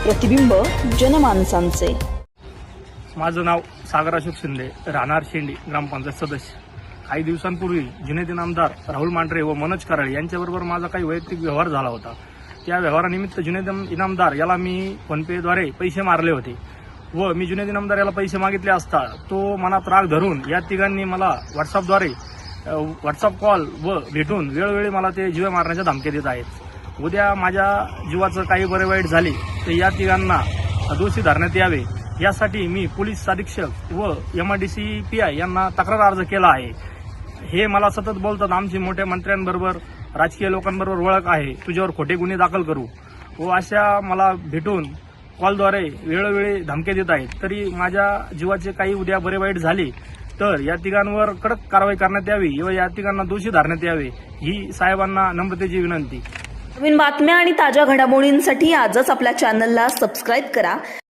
प्रतिबिंब जनमानसांचे। माझं नाव सागर अशोक शिंदे, राहणार शेंडी, ग्रामपंचायत सदस्य। काही दिवसांपूर्वी जुनेद इनामदार राहुल मांढरे व मनोज कराळे यांच्याबरोबर माझा काही वैयक्तिक व्यवहार झाला होता। त्या व्यवहारानिमित्त जुनेद इनामदार याला मी फोनपेद्वारे पैसे मारले होते व मी जुनेद इनामदार याला पैसे मागितले असता तो मनात राग धरून या तिघांनी मला व्हॉट्सअप कॉल व भेटून वेळोवेळी मला ते जीवे मारण्याच्या धमक्या देत आहेत। उद्या माझ्या जीवाचं काही बरे वाईट झाले तर या तिघांना दोषी धरण्यात यावे यासाठी मी पोलीस अधीक्षक व MRDC PI यांना तक्रार अर्ज केला आहे। हे मला सतत बोलतात आमची मोठ्या मंत्र्यांबरोबर राजकीय लोकांबरोबर ओळख आहे, तुझ्यावर खोटे गुन्हे दाखल करू व अशा मला भेटून कॉलद्वारे वेळोवेळी धमक्या देत आहेत। तरी माझ्या जीवाचे काही उद्या बरे वाईट झाले तर या तिघांवर कडक कारवाई करण्यात यावी व या तिघांना दोषी धरण्यात यावे ही साहेबांना नम्रतेची विनंती। नवीन बातम्या आणि ताज्या घडामोडींसाठी आजच आपल्या चॅनलला सबस्क्राईब करा।